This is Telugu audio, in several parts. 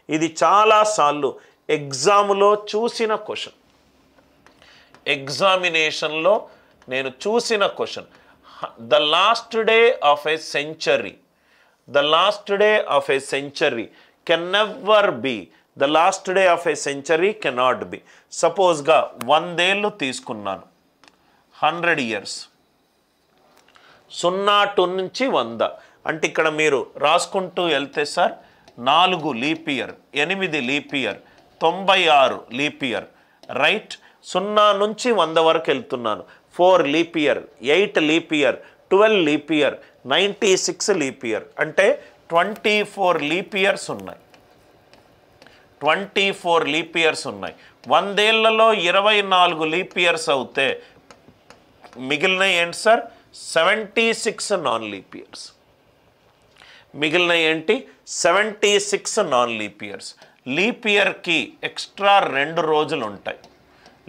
ఇది చాలాసార్లు ఎగ్జామ్లో చూసిన క్వశ్చన్, ఎగ్జామినేషన్లో నేను చూసిన question. The last day of a century, the last day of a century can never be, the last day of a century cannot be. సపోజ్గా 100 ఏళ్ళు తీసుకున్నాను, 100 years, 0 నుంచి 100 అంటే ఇక్కడ మీరు రాసుకుంటూ వెళ్తే sir 4 leap year, 8 leap year, 96 leap year, right. 0 నుంచి 100 వరకు వెళ్తున్నాను. 4 leap year, 8 leap year, 12 leap year, 96 leap year అంటే 24 లీప్ ఇయర్స్ ఉన్నాయి. 24 లీప్ ఇయర్స్ ఉన్నాయి. 100 ఏళ్లలో 24 లీప్ ఇయర్స్ అవుతే మిగిలిన ఏంటి సార్? 76 non leap years. మిగిలిన ఏంటి? 76 నాన్ లీప్ ఇయర్స్. లీప్ ఇయర్కి ఎక్స్ట్రా 2 రోజులు ఉంటాయి.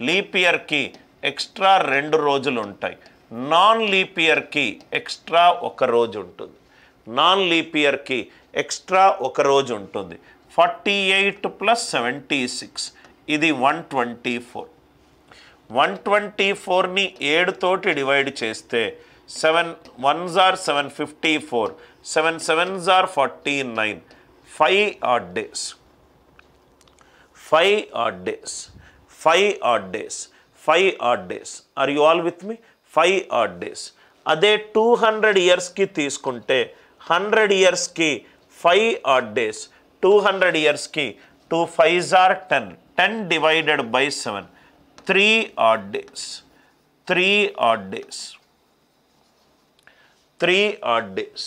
లీప్ ఇయర్కి ఎక్స్ట్రా 2 రోజులు ఉంటాయి. నాన్ లీప్ ఇయర్కి ఎక్స్ట్రా 1 రోజు ఉంటుంది. నాన్ లీప్ ఇయర్కి ఎక్స్ట్రా 1 రోజు ఉంటుంది. 48 + 76 ఇది 124. 124ని 7 తోటి డివైడ్ చేస్తే 7 1s are 754, 7 7s are 49, 5 odd days, 5 odd days, 5 odd days, 5 odd days. Are you all with me? 5 odd days. అదే 200 yearsకి తీసుకుంటే 100 yearsకి 5 odd days, 200 yearsకి 2 5s are 10, 10 divided by 7, 3 odd days, 3 odd days, 3 odd days,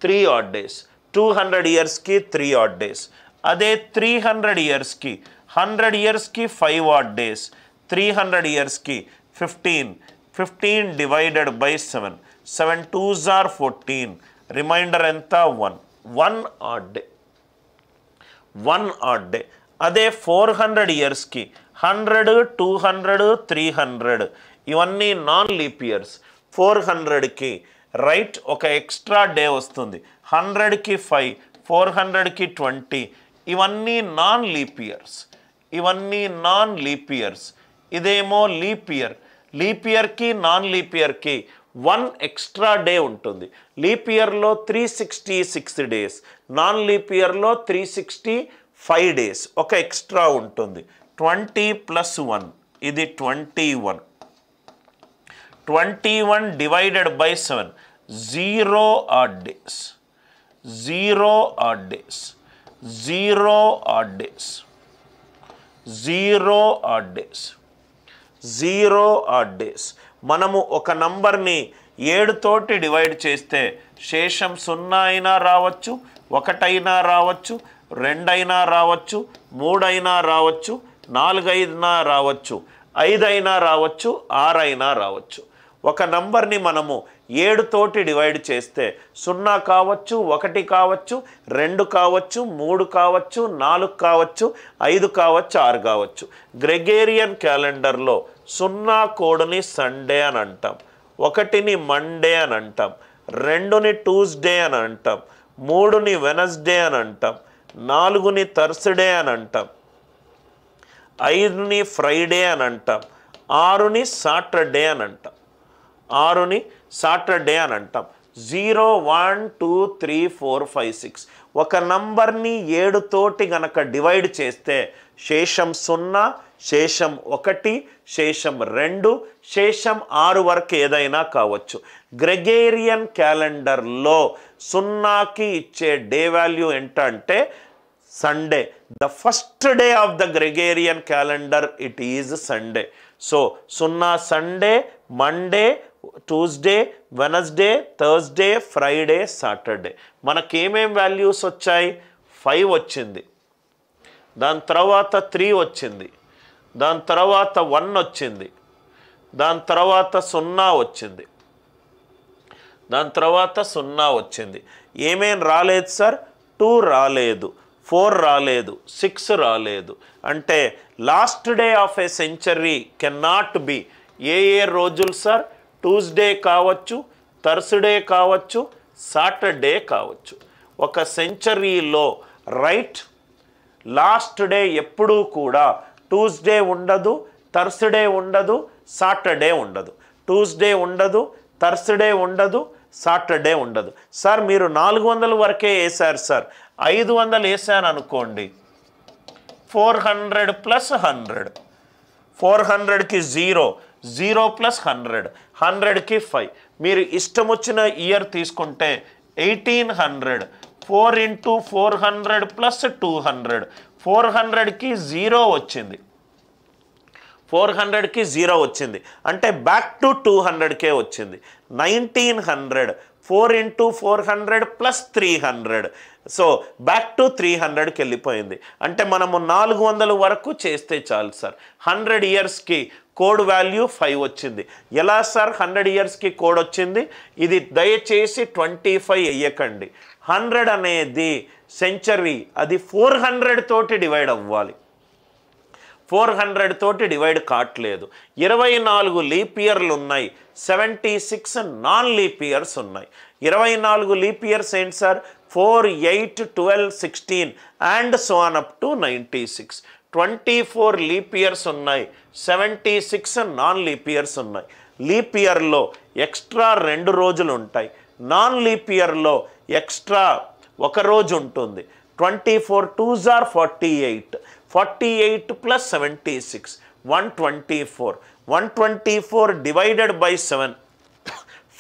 3 odd days. 200 yearsకి 3 odd days. అదే 300 yearsకి 100 yearsకి 5 odd days, 300 yearsకి 15, 15 divided by 7, 7 2s are 14, reminder ఎంత? 1, 1 odd day, 1 odd day. అదే 400 yearsకి 100, 200, 300 ఇవన్నీ నాన్ లీప్ ఇయర్స్. 400కి రైట్ ఒక ఎక్స్ట్రా డే వస్తుంది. 100కి 5, 400కి 20 ఇవన్నీ నాన్ లీప్ ఇయర్స్. ఇవన్నీ నాన్ లీప్ ఇయర్స్. ఇదేమో లీప్ ఇయర్. లీప్ ఇయర్కి నాన్ లీప్ ఇయర్కి 1 ఎక్స్ట్రా డే ఉంటుంది. లీప్ ఇయర్లో 366 days, నాన్ లీప్ ఇయర్లో 365 days ఒక ఎక్స్ట్రా ఉంటుంది. 20 + 1 ఇది 21. 21 divided by 7, 0 odd days, 0 odd days, 0 odd days, 0 odd days, 0 odd days. మనము ఒక నంబర్ని 7 తోటి డివైడ్ చేస్తే శేషం 0 అయినా రావచ్చు, 1 అయినా రావచ్చు, 2 అయినా రావచ్చు, 3 అయినా రావచ్చు, 4 అయినా రావచ్చు, 5 అయినా రావచ్చు, 6 అయినా రావచ్చు. ఒక నంబర్ని మనము 7 తోటి డివైడ్ చేస్తే 0 కావచ్చు, 1 కావచ్చు, 2 కావచ్చు, 3 కావచ్చు, 4 కావచ్చు, 5 కావచ్చు, 6 కావచ్చు. గ్రెగేరియన్ క్యాలెండర్లో 0 కోడ్ని సండే అని అంటాం, 1ని మండే అని అంటాం, 2ని ట్యూస్డే అని అంటాం, 3ని వెనస్డే అని అంటాం, 4ని థర్స్డే అని అంటాం, 5ని ఫ్రైడే అని అంటాం, 6ని సాటర్డే అని అంటాం, 6ని సాటర్డే అని అంటాం. 0 1 2 3 4 5 6 ఒక నంబర్ని 7 తోటి గనక డివైడ్ చేస్తే శేషం 0, శేషం 1, శేషం 2, శేషం 6 వరకు ఏదైనా కావచ్చు. గ్రెగేరియన్ క్యాలెండర్లో 0కి ఇచ్చే డే వాల్యూ ఏంటంటే Sunday. The first day of the Gregorian calendar it is Sunday. So 0 Sunday, Monday, Tuesday, Wednesday, Thursday, Friday, Saturday. మనకేమేం వాల్యూస్ వచ్చాయి? 5 వచ్చింది, దాని తర్వాత 3 వచ్చింది, దాని తర్వాత 1 వచ్చింది, దాని తర్వాత 0 వచ్చింది, దాని తర్వాత 0 వచ్చింది. ఏమేం రాలేదు సార్? 2 రాలేదు, 4 రాలేదు, 6 రాలేదు. అంటే last day of a century can not be ఏ రోజులు సార్? ట్యూస్డే కావచ్చు, థర్స్డే కావచ్చు, సాటర్డే కావచ్చు. ఒక సెంచరీలో రైట్ లాస్ట్ డే ఎప్పుడూ కూడా ట్యూస్డే ఉండదు, థర్స్డే ఉండదు, సాటర్డే ఉండదు. ట్యూస్డే ఉండదు, థర్స్డే ఉండదు, సాటర్డే ఉండదు. సార్ మీరు 400 వరకే వేశారు సార్, 500 వేసాను అనుకోండి, 400 + 100, 400కి 0, 0 + 100, 100కి 5. మీరు ఇష్టం వచ్చిన ఇయర్ తీసుకుంటే 1800, 4 × 400 + 200, 400కి 0 వచ్చింది, 400కి 0 వచ్చింది, అంటే బ్యాక్ టు 200కే వచ్చింది. 1900, 4 × 400 + 300, సో బ్యాక్ టు 300కి వెళ్ళిపోయింది. అంటే మనము 400 వరకు చేస్తే చాలు సార్. 100 ఇయర్స్కి కోడ్ వాల్యూ 5 వచ్చింది. ఎలా సార్ 100 ఇయర్స్కి కోడ్ వచ్చింది? ఇది దయచేసి 25 వేయకండి. 100 అనేది సెంచరీ, అది 400 తోటి డివైడ్ అవ్వాలి, 400 తోటి డివైడ్ కావట్లేదు. 24 లీప్ ఇయర్లు ఉన్నాయి, 76 నాన్ లీప్ ఇయర్స్ ఉన్నాయి. 24 లీప్ ఇయర్స్ ఏంటి sir? 4, 8, 12, 16 and so on up to 96. 24 leap years ఉన్నాయి, 76 నాన్ లీప్ ఇయర్స్ ఉన్నాయి. లీప్ ఇయర్లో ఎక్స్ట్రా 2 రోజులు ఉంటాయి, నాన్ లీప్ ఇయర్లో ఎక్స్ట్రా 1 రోజు ఉంటుంది. 24 2s are 48, 48 + 76, 124. 124 divided by 7,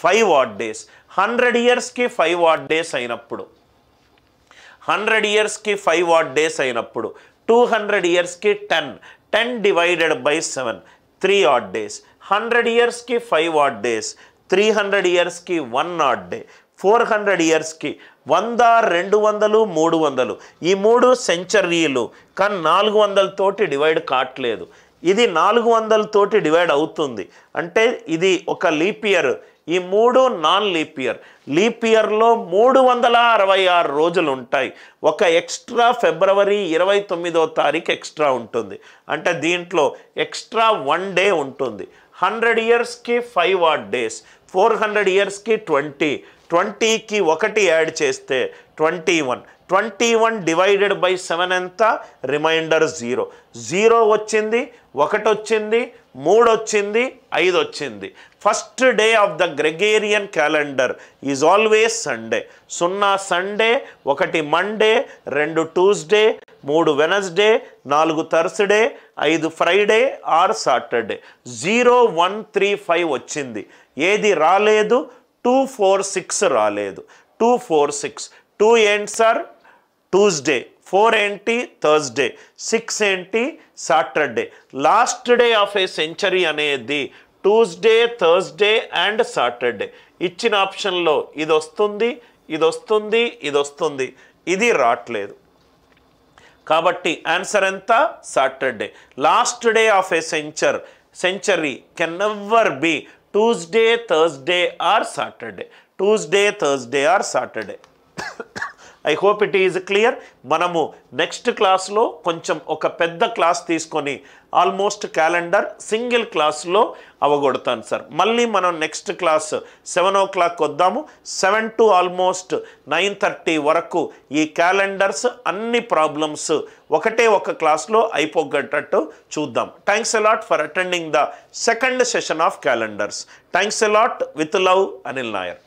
5 odd days. 100 ఇయర్స్కి 5 odd days అయినప్పుడు, 100 ఇయర్స్కి 5 odd days అయినప్పుడు 200 ఇయర్స్కి 10, 10 డివైడెడ్ బై 7, 3 odd days. 100 ఇయర్స్కి 5 odd days, 300 ఇయర్స్కి 1 odd day, 400 ఇయర్స్కి 100, 200, 300. ఈ 3 సెంచరీలు, కానీ 400 తోటి డివైడ్ కావట్లేదు. ఇది 400 తోటి డివైడ్ అవుతుంది, అంటే ఇది ఒక లీప్ ఇయర్. ఈ 3 నాన్ లీప్ ఇయర్. లీప్ ఇయర్లో 366 రోజులు ఉంటాయి. ఒక ఎక్స్ట్రా ఫిబ్రవరి 29వ తారీఖు ఎక్స్ట్రా ఉంటుంది, అంటే దీంట్లో ఎక్స్ట్రా 1 డే ఉంటుంది. 100 ఇయర్స్కి 5 odd days, 400 ఇయర్స్కి 20, 20కి 1 యాడ్ చేస్తే 21, 21 డివైడెడ్ బై 7 ఎంత? రిమైండర్ 0, 0 వచ్చింది, 1 వచ్చింది, 3 వచ్చింది, 5 వచ్చింది. First day of the Gregorian calendar is always Sunday. 0 Sunday, 1 Monday, 2 Tuesday, 3 Wednesday, 4 Thursday, 5 Friday or Saturday. 0, 1, 3, 5 వచ్చింది. ఏది రాలేదు? 2, 4, 6 రాలేదు. 2, 4, 6. 2 ఏంటి సార్? ట్యూస్డే. 4 ఏంటి? థర్స్డే. 6 ఏంటి? Saturday. Last day of a century అనేది ట్యూస్డే, థర్స్డే అండ్ సాటర్డే. ఇచ్చిన ఆప్షన్లో ఇది వస్తుంది, ఇది వస్తుంది, ఇది వస్తుంది, ఇది రావట్లేదు. కాబట్టి ఆన్సర్ ఎంత? Saturday. Last day of a century can never be Tuesday, Thursday or Saturday. Tuesday, Thursday or Saturday. I hope it is clear. మనము నెక్స్ట్ క్లాస్లో కొంచెం ఒక పెద్ద క్లాస్ తీసుకొని ఆల్మోస్ట్ క్యాలెండర్ సింగిల్ క్లాస్లో అవగొడతాను సార్. మళ్ళీ మనం నెక్స్ట్ క్లాస్ 7 o'clock వద్దాము. 7 to ఆల్మోస్ట్ 9:30 వరకు ఈ క్యాలెండర్స్ అన్ని ప్రాబ్లమ్స్ ఒకటే ఒక క్లాస్లో అయిపోగేటట్టు చూద్దాం. Thanks a lot for attending the second session of calendars. Thanks a lot. With love, Anil Nair.